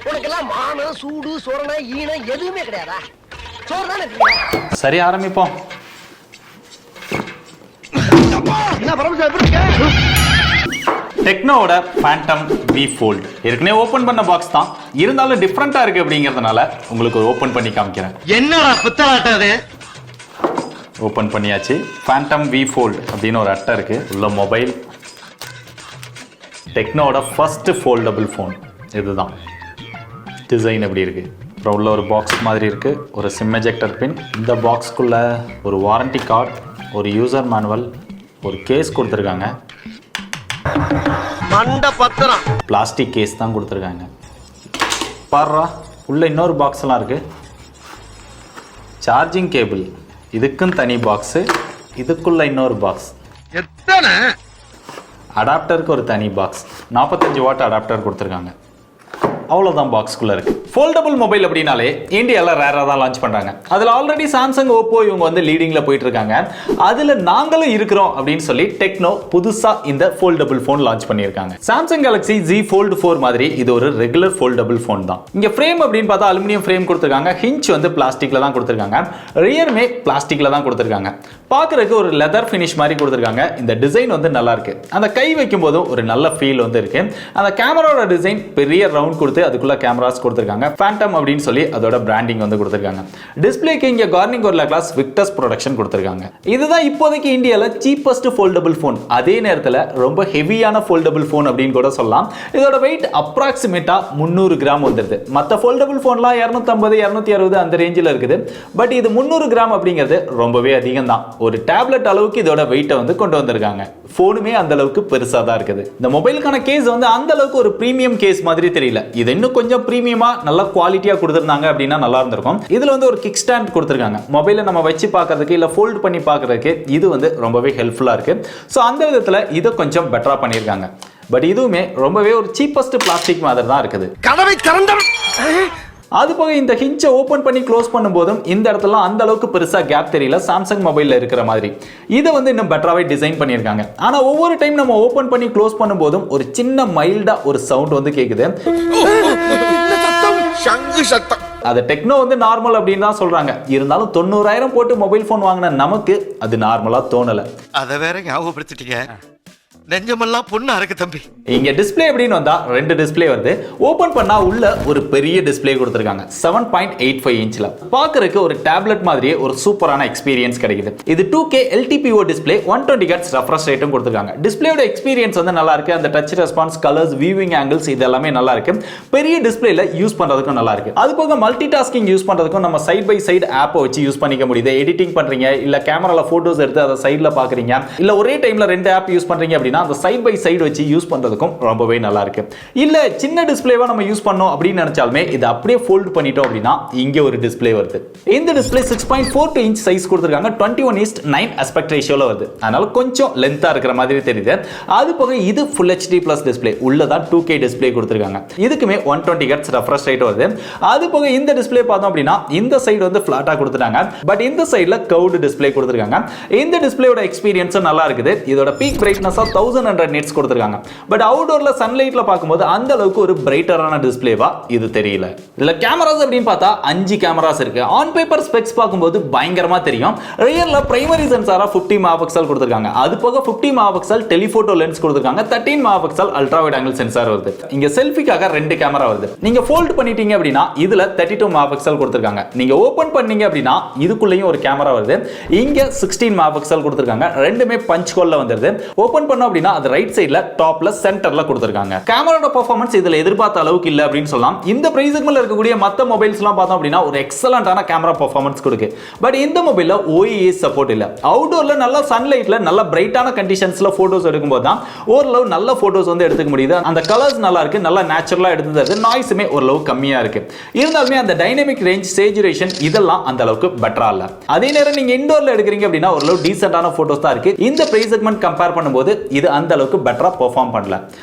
உனக்கெல்லாம் மானம் சூடு சொரணை ஈனம் எதுவுமே கிடையாதா? சோறு தானே. சரி, ஆரம்பிப்போம். டெக்னோட ஃபேண்டம் வி ஃபோல்ட் ஏற்கனவே ஓபன் பண்ண பாக்ஸ் தான், இருந்தாலும் டிஃப்ரெண்டா இருக்கு அப்படிங்கிறதுனால உங்களுக்கு ஓபன் பண்ணி காமிக்கிறேன். என்னடா புத்தலாட்டாது? ஓபன் பண்ணியாச்சு. ஃபேண்டம் வி ஃபோல்ட் அப்படின்னு ஒரு அட்டை இருக்கு. உள்ள மொபைல், டெக்னோட ஃபர்ஸ்ட் ஃபோல்டபுள் ஃபோன் இதுதான். டிசைன் எப்படி இருக்கு. அப்புறம் உள்ள ஒரு பாக்ஸ் மாதிரி இருக்கு, ஒரு சிம் எஜெக்டர் பின். இந்த பாக்ஸ்க்குள்ள ஒரு வாரண்டி கார்டு, ஒரு யூசர் மேனுவல், ஒரு கேஸ் கொடுத்துருக்காங்க. பிளாஸ்டிக் கேஸ் தான் கொடுத்துருக்காங்க. பாருடா, உள்ள இன்னொரு பாக்ஸ் எல்லாம் இருக்கு. சார்ஜிங் கேபிள், இதுக்கும் தனி பாக்ஸ், இதுக்குள்ள இன்னொரு பாக்ஸ். அடாப்டருக்கு ஒரு தனி பாக்ஸ், 45 வாட் அடாப்டர் கொடுத்துருக்காங்க. அவ்வளோதான் பாக்ஸ்குள்ளே இருக்குது. ஃபோல்டபுள் மொபைல் அப்படின்னாலே இந்தியாவில் ரேராக தான் லான்ச் பண்ணுறாங்க. அதில் ஆல்ரெடி சாம்சங், ஓப்போ இவங்க வந்து லீடிங்கில் போயிட்டு இருக்காங்க. அதில் நாங்களும் இருக்கிறோம் அப்படின்னு சொல்லி டெக்னோ புதுசாக இந்த ஃபோல்டபுள் ஃபோன் லான்ச் பண்ணியிருக்காங்க. சாம்சங் கேலக்ஸி Z Fold 4 மாதிரி இது ஒரு ரெகுலர் ஃபோல்டபுள் ஃபோன் தான். இங்கே ஃப்ரேம் அப்படின்னு பார்த்தா அலுமினியம் ஃப்ரேம் கொடுத்துருக்காங்க. ஹிஞ்ச் வந்து பிளாஸ்டிக்கில் தான் கொடுத்துருக்காங்க. ரியர்மே பிளாஸ்டிக்கில் தான் கொடுத்துருக்காங்க. பார்க்குறதுக்கு ஒரு லெதர் ஃபினிஷ் மாதிரி கொடுத்துருக்காங்க. இந்த டிசைன் வந்து நல்லா இருக்கு. அந்த கை வைக்கும் போதும் ஒரு நல்ல ஃபீல் வந்து இருக்கு. அந்த கேமராவோட டிசைன் பெரிய ரவுண்ட் கொடுத்து அதுக்குள்ள கேமராஸ் கொடுத்துருக்காங்க. ஃபேண்டம் அப்படின்னு சொல்லி அதோட பிராண்டிங் வந்து கொடுத்துருக்காங்க. டிஸ்பிளேக்கு இங்க கார்னிங் கோரில்லா கிளாஸ் விக்டர்ஸ் ப்ரொடக்ஷன் கொடுத்துருக்காங்க. இதுதான் இப்போதைக்கு இந்தியாவில் சீப்பஸ்ட் ஃபோல்டபுள் ஃபோன். அதே நேரத்தில் ரொம்ப ஹெவியான ஃபோல்டபுள் ஃபோன் அப்படின்னு கூட சொல்லலாம். இதோட வெயிட் அப்ராக்சிமேட்டா 300 கிராம் வந்துருது. மற்ற ஃபோல்டபுள் ஃபோன்லாம் 250 260 அந்த ரேஞ்சில் இருக்குது. பட் இது 300 கிராம் அப்படிங்கிறது ரொம்பவே அதிகம் தான். ஒரு டேப்லெட் அளவுக்கு இதோட வெயிட்டை வந்து கொண்டு வந்திருக்காங்க. போனுமே அந்த அளவுக்கு பெருசா தான் இருக்குது. இந்த மொபைலுக்கான கேஸ் வந்து அந்த அளவுக்கு ஒரு பிரீமியம் கேஸ் மாதிரி தெரியல. இது இன்னும் கொஞ்சம் பிரீமியமா நல்ல குவாலிட்டியா கொடுத்திருந்தாங்க அப்படின்னா நல்லா இருந்திருக்கும். இதுல வந்து ஒரு கிக் ஸ்டாண்ட் கொடுத்திருக்காங்க. மொபைலை நம்ம வச்சு பார்க்கிறதுக்கு இல்ல ஃபோல்ட் பண்ணி பார்க்கிறதுக்கு இது வந்து ரொம்பவே ஹெல்ப்ஃபுல்லா இருக்கு. ஸோ அந்த விதத்துல இதை கொஞ்சம் பெட்டரா பண்ணியிருக்காங்க. பட் இதுவுமே ரொம்பவே ஒரு சீப்பஸ்ட் பிளாஸ்டிக் மாதிரி தான் இருக்குது. கதவை திறந்தம். அது போக இந்த ஹிஞ்சை ஓப்பன் பண்ணி க்ளோஸ் பண்ணும்போதும் இந்த இடத்துல அந்த அளவுக்கு பெருசா கேப் தெரியல சாம்சங் மொபைல்ல இருக்கிற மாதிரி. இதை வந்து இன்னும் பெட்டராவே டிசைன் பண்ணியிருக்காங்க. ஆனா ஒவ்வொரு டைம் நம்ம ஓப்பன் பண்ணி க்ளோஸ் பண்ணும்போதும் ஒரு சின்ன மைல்டா ஒரு சவுண்ட் வந்து கேக்குது. அது டெக்னோ வந்து நார்மல் அப்படின்னு தான் சொல்றாங்க. இருந்தாலும் 90,000 போட்டு மொபைல் போன் வாங்கின நமக்கு அது நார்மலா தோணல. அதை வேற ஞாபகப்படுத்திட்டீங்க. நெஞ்சமெல்லாம் பொண்ணா இருக்கு தம்பி. இங்க டிஸ்ப்ளே அப்படின்னு வந்தா ரெண்டு டிஸ்ப்ளே வருது. ஓபன் பண்ணா உள்ள ஒரு பெரிய டிஸ்ப்ளே கொடுத்திருக்காங்க. 7.85 இன்ச்ல பார்க்கறதுக்கு ஒரு டேப்லெட் மாதிரியே ஒரு சூப்பரான எக்ஸ்பீரியன்ஸ் கிடைக்குது. இது 2K LTPO display, 120 Hz refresh ரேட்டும் கொடுத்திருக்காங்க. டிஸ்ப்ளேயோட எக்ஸ்பீரியன்ஸ் வந்து நல்லா இருக்கு. அந்த touch response, colours, viewing angles இது எல்லாமே நல்லா இருக்கு. பெரிய டிஸ்ப்ளேல யூஸ் பண்றதுக்கும் நல்லா இருக்கு. அது போக மல்டி டாஸ்கிங் யூஸ் பண்றதுக்கும் நம்ம சைட் பை சைடு ஆப்பை வச்சு யூஸ் பண்ணிக்க முடியுது. எடிட்டிங் பண்றீங்க, இல்ல கேமரால போட்டோஸ் எடுத்து அதை சைட்ல பாக்குறீங்க, இல்ல ஒரே டைம்ல ரெண்டு ஆப் யூஸ் பண்றீங்க அப்படின்னா அந்த சைடு பை சைடு வச்சு யூஸ் பண்றதுக்கும் ரொம்பவே நல்லா இருக்கு. இல்ல சின்ன டிஸ்ப்ளேவா நம்ம யூஸ் பண்ணோம் அப்படின்னு நினைச்சாலுமே இதை அப்படியே ஃபோல்ட் பண்ணிட்டோம் அப்படின்னா இங்க ஒரு டிஸ்ப்ளே வருது. இந்த டிஸ்ப்ளே 6.42 இன்ச் சைஸ் கொடுத்திருக்காங்க. 21:9 aspect ரேஷியோல வருது. அதனால கொஞ்சம் லென்த்தா இருக்கிற மாதிரி தெரியுது. அது போக இது Full HD Plus டிஸ்ப்ளே, உள்ளதான் 2K டிஸ்ப்ளே கொடுத்திருக்காங்க. இதுக்குமே 120 Hz ரெஃப்ரெஷ் ரேட் வருது. அது போக இந்த டிஸ்ப்ளே பார்த்தோம் அப்படின்னா இந்த சைடு வந்து ஃபிளாட்டா கொடுத்துட்டாங்க. பட் இந்த சைடுல கர்வ்டு டிஸ்ப்ளே கொடுத்திருக்காங்க. இந்த டிஸ்ப்ளேயோட எக்ஸ்பீரியன்ஸ் நல்லா இருக்குது. இதோட பீக் பிரைட்னஸ் 1100 nits கொடுத்திருக்காங்க. பட் அவுட்டோர்ல சன்லைட்ல பாக்கும்போது அந்த அளவுக்கு ஒரு பிரைட்டரான டிஸ்ப்ளேவா இது தெரியல. இதுல கேமராஸ் அப்படின்னு பார்த்தா 5 கேமராஸ் இருக்கு. ஆன் பேப்பர் ஸ்பெக்ஸ் பாக்கும்போது பயங்கரமா தெரியும். ரியர்ல பிரைமரி சென்சாரா 50 மெகாபிக்சல் கொடுத்திருக்காங்க. அது போக 50 மெகாபிக்சல் டெலிஃபோட்டோ லென்ஸ் கொடுத்திருக்காங்க. 13 megapixel ultra wide angle sensor வருது. இங்க செல்ஃபிக்காக 2 கேமரா வருது. நீங்க ஃபோல்ட் பண்ணிட்டீங்க அப்படின்னா இதுல 32 மெகாபிக்சல் கொடுத்திருக்காங்க. நீங்க ஓபன் பண்ணீங்க அப்படின்னா இதுக்குள்ளேயும் ஒரு கேமரா வருது. இங்க 16 மெகாபிக்சல் கொடுத்திருக்காங்க. ரெண்டுமே பஞ்ச் ஹோல்ல வந்துருது. ஓபன் பண்ணோம் அப்படின்னா அது ரைட் சைடுல டாப்ல சென்டர்ல கொடுத்திருக்காங்க. கேமராவோட பெர்ஃபார்மன்ஸ் இதுல எதிர்பார்த்த அளவுக்கு இல்ல அப்படின்னு சொல்லலாம். இந்த பிரைஸ் செக்மென்ட்ல இருக்கக்கூடிய மத்த மொபைல்ஸ் எல்லாம் பார்த்தோம் அப்படின்னா ஒரு எக்ஸலன்ட்டான கேமரா பெர்ஃபார்மன்ஸ் கொடுக்கு. பட் இந்த மொபைல்ல OIS சப்போர்ட் இல்ல. அவுட்டோர்ல நல்ல சன்லைட்ல நல்ல பிரைட்டான கண்டிஷன்ஸ்ல போட்டோஸ் எடுக்கும்போது தான் ஓரளவு நல்ல போட்டோஸ் வந்து எடுத்துக்க முடியுது. அந்த கலர்ஸ் நல்லா இருக்கு, நல்லா நேச்சுரலா எடுத்துது. நாய்ஸுமே ஓரளவு கம்மியா இருக்கு. இருந்தாலுமே அந்த டைனமிக் ரேஞ்ச், சேச்சுரேஷன் இதெல்லாம் அந்த அளவுக்கு பெட்டரா இல்ல. அதே நேரம் நீங்க இன்டோர்ல எடுக்கிறீங்க அப்படின்னா ஓரளவு டீசென்ட்டான போட்டோஸ் தான் இருக்கு. இந்த பிரைஸ் செக்மென்ட் கம்பேர் பண்ணும்போது இது அந்த அளவுக்கு பெட்டரா பெர்ஃபார்ம் பண்ணல.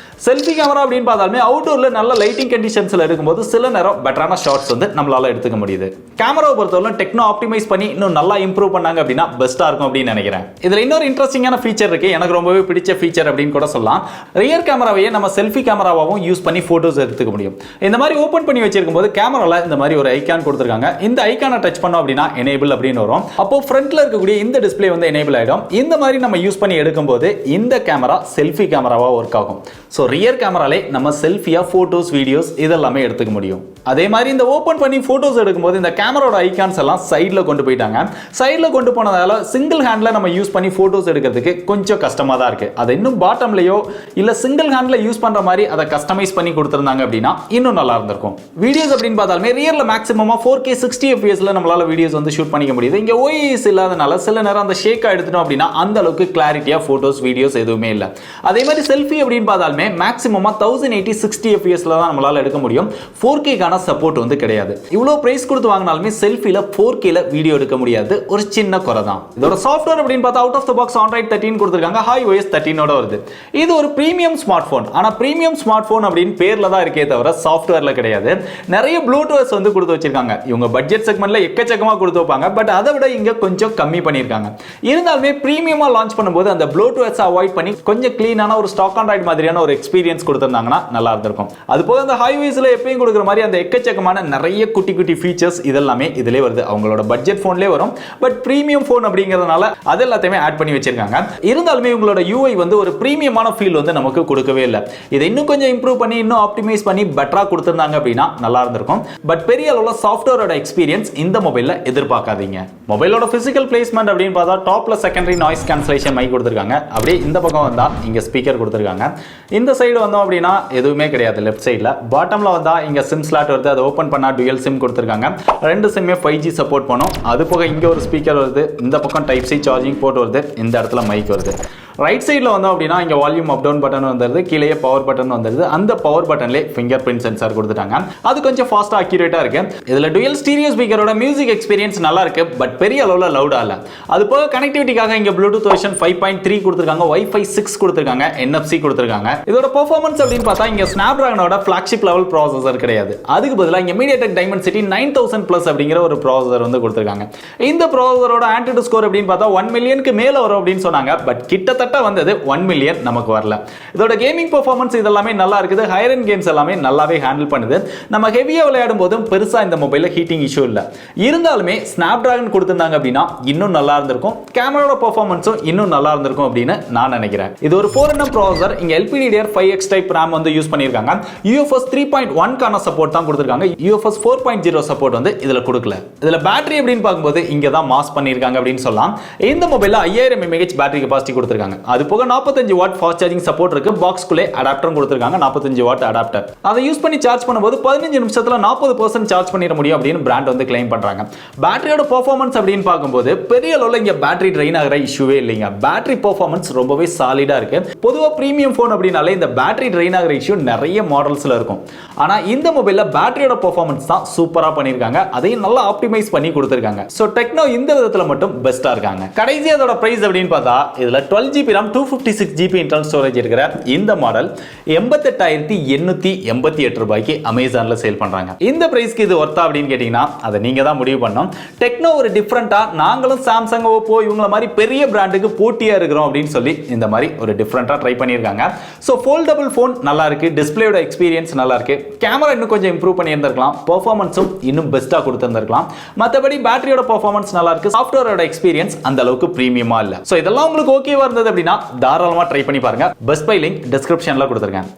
செல்ஃபி கேமரா அப்படின்னு பார்த்தாலுமே அவுட்டோர்ல நல்ல லைட்டிங் கண்டிஷன்ஸ்ல இருக்கும்போது சில நேரம் பெட்டரான ஷாட்ஸ் வந்து நம்மளால எடுத்துக்க முடியுது. கேமராவை பொறுத்தவரை டெக்னோ ஆப்டிமைஸ் பண்ணி இன்னும் நல்லா இம்ப்ரூவ் பண்ணாங்க அப்படின்னா பெஸ்டா இருக்கும் அப்படின்னு நினைக்கிறேன். இதுல இன்னொரு இன்ட்ரெஸ்டிங்கான ஃபீச்சர் இருக்கு, எனக்கு ரொம்பவே பிடிச்ச ஃபீச்சர் அப்படின்னு கூட சொல்லலாம். ரியர் கேமராவையே நம்ம செல்ஃபி கேமராவாகவும் யூஸ் பண்ணி போட்டோஸ் எடுத்துக்க முடியும். இந்த மாதிரி ஓபன் பண்ணி வச்சிருக்கும் போது கேமரால இந்த மாதிரி ஒரு ஐகான் கொடுத்திருக்காங்க. இந்த ஐகானை டச் பண்ணோம் அப்படின்னா எனேபிள் அப்படின்னு வரும். அப்போ ஃப்ரண்ட்ல இருக்கக்கூடிய இந்த டிஸ்ப்ளே வந்து எனேபிள் ஆயிடும். இந்த மாதிரி நம்ம யூஸ் பண்ணி எடுக்கும்போது இந்த கேமரா செல்ஃபி கேமராவா ஒர்க் ஆகும். ஸோ ரியர் கேமராலே நம்ம செல்ஃபியா போட்டோஸ் வீடியோஸ் இதெல்லாமே எடுத்துக்க முடியும். அதே மாதிரி இந்த ஓபன் பண்ணி போட்டோஸ் எடுக்கும்போது இந்த கேமராவோட ஐகான்ஸ் எல்லாம் சைடில் கொண்டு போயிட்டாங்க. சைடில் கொண்டு போனதால சிங்கிள் ஹேண்ட்ல நம்ம யூஸ் பண்ணி போட்டோஸ் எடுக்கிறதுக்கு கொஞ்சம் கஷ்டமா தான் இருக்கு. அதை இன்னும் பாட்டம்லயோ இல்ல சிங்கிள் ஹேண்ட்ல யூஸ் பண்ற மாதிரி அதை கஸ்டமைஸ் பண்ணி கொடுத்திருந்தாங்க அப்படின்னா இன்னும் நல்லா இருந்திருக்கும். வீடியோஸ் அப்படின்னு பார்த்தாலுமே ரியர்ல மேக்ஸிமமா 4K 60 fps நம்மளால வீடியோஸ் வந்து ஷூட் பண்ணிக்க முடியுது. இங்க OIS இல்லாதனால சில நேரம் அந்த ஷேக்கா எடுத்துட்டோம் அப்படின்னா அந்த அளவுக்கு கிளாரிட்டியா போட்டோஸ் வீடியோஸ் எதுவுமே இல்லை. அதே மாதிரி செல்ஃபி அப்படின்னு பார்த்தாலுமே மேக்ஸிமமா 1080 60 fps தான் நம்மளால எடுக்க முடியும். 4K கான சப்போர்ட் வந்து கிடையாது. இவ்வளவு பிரைஸ் கொடுத்து வாங்கினாலுமே செல்ஃபில 4K ல வீடியோ எடுக்க முடியாது, ஒரு சின்ன குறை தான். இதோட சாஃப்ட்வேர் அப்படின்னு பார்த்தா out of the box Android 13 கொடுத்திருக்காங்க, iOS 13 ஓட வருது. இது ஒரு பிரீமியம் ஸ்மார்ட் போன். ஆனா பிரீமியம் ஸ்மார்ட் போன் அப்படின்னு பேர்ல தான் இருக்கே தவிர சாஃப்ட்வேர்ல கிடையாது. நிறைய ப்ளூடூத் வந்து கொடுத்து வச்சிருக்காங்க. இவங்க பட்ஜெட் செக்மெண்ட்ல எக்கச்சக்கமா கொடுத்து வைப்பாங்க, பட் அதை விட இங்க கொஞ்சம் கம்மி பண்ணிருக்காங்க. இருந்தாலுமே பிரீமியமா லான்ச் பண்ணும்போது அந்த ப்ளூடூத் அவாய்ட் பண்ணி கொஞ்சம் கிளீனான ஒரு ஸ்டாக் Android மாதிரியான ஒரு எக்ஸ்பீரியன்ஸ் கொடுத்திருந்தாங்கன்னா நல்லா இருந்திருக்கும். அது போக அந்த iOSல எப்பயும் கொடுக்குற மாதிரி அந்த எக்கச்சக்கமான நிறைய குட்டி குட்டி ஃபீச்சர்ஸ் இதெல்லாமே இதிலே வருது. அவங்களோட பட்ஜெட் போன்லயே வரும், பட் பிரீமியம் போன் அப்படிங்கிறதுனால அது எல்லாத்தையுமே ஆட் பண்ணி வச்சிருக்காங்க. இருந்தாலுமே உங்களோட UI வந்து ஒரு பிரீமியமான ஃபீல் வந்து நமக்கு கொடுக்கவே இல்லை. இதை இன்னும் கொஞ்சம் இம்ப்ரூவ் பண்ணி இன்னும் ஆப்டிமைஸ் பண்ணி பெட்டரா கொடுத்திருந்தாங்க அப்படின்னா நல்லா இருந்திருக்கும். பட் பெரிய அளவுல சாஃப்ட்வேரோட எக்ஸ்பீரியன்ஸ் இந்த மொபைல்ல எதிர்பார்க்காதீங்க. மொபைலோட பிசிக்கல் பிளேஸ்மெண்ட் அப்படின்னு பார்த்தா டாப்ல செகண்டரி நாய்ஸ் கேன்சலேஷன் மைக் கொடுத்திருக்காங்க. அப்படியே இந்த பக்கம் வந்தா இங்க ஸ்பீக்கர் கொடுத்திருக்காங்க. இந்த சைடு வந்தோம் அப்படின்னா எதுவுமே கிடையாது. லெஃப்ட் சைடுல பாட்டம்ல வந்தா இங்க சிம் ஸ்லாட் வருது. அதை ஓபன் பண்ணா டுயல் சிம் கொடுத்திருக்காங்க. ரெண்டு சிம்மே 5G சப்போர்ட் பண்ணும். அது போக இங்க ஒரு ஸ்பீக்கர் வருது. இந்த பக்கம் டைப் சி சார்ஜிங் போர்ட் வருது. இந்த இடத்துல மைக் வருது. ரைட் சைடில் வந்தோம் அப்படின்னா இங்கே வால்யூம் அப் டவுன் பட்டன் வந்துருது. கீழே பவர் பட்டன் வந்துருது. அந்த பவர் பட்டன்லேயே ஃபிங்கர் பிரிண்ட் சென்சார் கொடுத்துட்டாங்க. அது கொஞ்சம் ஃபாஸ்ட்டாக அக்யூரேட்டாக இருக்கு. இதில் டுயல் ஸ்டீரியோ ஸ்பீக்கரோட மியூசிக் எக்ஸ்பீரியன்ஸ் நல்லா இருக்கு, பட் பெரிய அளவில் லவுடாக இல்லை. அது போக கனெக்டிவிட்டிக்காக இங்கே ப்ளூடூத் வெர்ஷன் 5.3 கொடுத்துருக்காங்க, Wi-Fi 6 கொடுத்துருக்காங்க, NFC கொடுத்துருக்காங்க. இதோட பெர்ஃபார்மன்ஸ் அப்படின்னு பார்த்தா இங்கே ஸ்னாப்டிராகனோட ஃபிளாக்ஷிப் லெவல் ப்ராசஸர் கிடையாது. அதுக்கு பதிலாக இங்கே MediaTek Dimensity 9000+ அப்படிங்கிற ஒரு ப்ராசஸர் வந்து கொடுத்துருக்காங்க. இந்த ப்ராசஸரோட ஆண்ட்ராய்டு ஸ்கோர் அப்படின்னு பார்த்தா 1 மில்லியனுக்கு மேலே வரும் அப்படின்னு சொன்னாங்க, பட் கிட்டத்தட்ட வந்தது 1 மில்லியன் நமக்கு வரல. இதோட கேமிங் பெர்ஃபார்மன்ஸ் இதெல்லாமே நல்லா இருக்குது. ஹையர் எண்ட் கேம்ஸ் எல்லாமே நல்லாவே ஹேண்டில் பண்ணுது. நம்ம ஹெவியா விளையாடும் போதும் பெருசா இந்த மொபைல்ல ஹீட்டிங் இஷ்யூ இல்ல. இருந்தாலுமே ஸ்னாப்டிராகன் கொடுத்திருந்தாங்க அப்படின்னா இன்னும் நல்லா இருந்திருக்கும். கேமராவோட பெர்ஃபார்மன்ஸும் இன்னும் நல்லா இருந்திருக்கும் அப்படின்னு நான் நினைக்கிறேன். இது ஒரு 4nm ப்ராசஸர். இங்க LPDDR5X டைப் RAM வந்து யூஸ் பண்ணிருக்காங்க. UFS 3.1 கான சப்போர்ட் தான் கொடுத்திருக்காங்க. UFS 4.0 சப்போர்ட் வந்து இதுல கொடுக்கல. இதுல பேட்டரி அப்படின்னு பார்க்கும்போது இங்க தான் மாஸ் பண்ணிருக்காங்க அப்படின்னு சொல்லலாம். இந்த மொபைல்ல 5000 mAh பேட்டரி கெபாசிட்டி கொடுத்திருக்காங்க. அது போக 45 வாட் ஃபாஸ்ட் சார்ஜிங் சப்போர்ட் இருக்கு. பாக்ஸ்க்குள்ளே அடாப்டரும் கொடுத்திருக்காங்க, 45 வாட் அடாப்டர். அதை யூஸ் பண்ணி சார்ஜ் பண்ணும்போது 15 நிமிஷத்துல 40% சார்ஜ் பண்ணிட முடியும் அப்படின்னு பிராண்ட் வந்து கிளைம் பண்றாங்க. பேட்டரியோட பெர்ஃபார்மன்ஸ் அப்படின்னு பார்க்கும்போது பெரிய அளவுல இங்க பேட்டரி ட்ரெயின் ஆகிற இஷ்யூவே இல்லைங்க. பேட்டரி பெர்ஃபார்மன்ஸ் ரொம்பவே சாலிடா இருக்கு. பொதுவா பிரீமியம் போன் அப்படினாலே இந்த பேட்டரி ட்ரெயின் ஆகிற இஷ்யூ நிறைய மாடல்ஸ்ல இருக்கும். ஆனா இந்த மொபைல்ல பேட்டரியோட பெர்ஃபார்மன்ஸ் தான் சூப்பரா பண்ணிருக்காங்க. அதையும் நல்லா ஆப்டிமைஸ் பண்ணி கொடுத்திருக்காங்க. சோ டெக்னோ இந்த விதத்துல மட்டும் பெஸ்டா இருக்காங்க. கடைசி அதோட பிரைஸ் அப்படின்னு பார்த்தா இதுல 12GB RAM 256GB internal storage இருக்கிற இந்த மாடல் 88,888 ரூபாய்க்கு அமேசான்ல சேல் பண்றாங்க. இந்த பிரைஸ்க்கு இது ஒர்த்தா அப்படின்னு கேட்டீங்கன்னா அதை நீங்க தான் முடிவு பண்ணணும். டெக்னோ ஒரு டிஃபரெண்டா நாங்களும் சாம்சங், ஓப்போ இவங்கள மாதிரி பெரிய பிராண்டுக்கு போட்டியா இருக்கிறோம் அப்படின்னு சொல்லி இந்த மாதிரி ஒரு டிஃபரெண்டா ட்ரை பண்ணியிருக்காங்க. ஸோ ஃபோல்டபிள் ஃபோன் நல்லா இருக்கு, டிஸ்பிளேயோட எக்ஸ்பீரியன்ஸ் நல்லா இருக்கு, கேமரா இன்னும் கொஞ்சம் இம்ப்ரூவ் பண்ணி இருந்திருக்கலாம், பெர்ஃபார்மன்ஸும் இன்னும் பெஸ்டா கொடுத்திருந்திருக்கலாம். மற்றபடி பேட்டரியோட பெர்ஃபார்மன்ஸ் நல்லா இருக்கு, சாஃப்ட்வேரோட எக்ஸ்பீரியன்ஸ் அந்த அளவுக்கு பிரீமியமா இல்ல. ஸோ இதெல்லாம் உங்களுக்கு ஓகேவா இருந்தது அப்படின்னா தாராளமா ட்ரை பண்ணி பாருங்க. பெஸ்ட் பை லிங்க் டிஸ்கிரிப்ஷன்ல கொடுத்திருக்கேன்.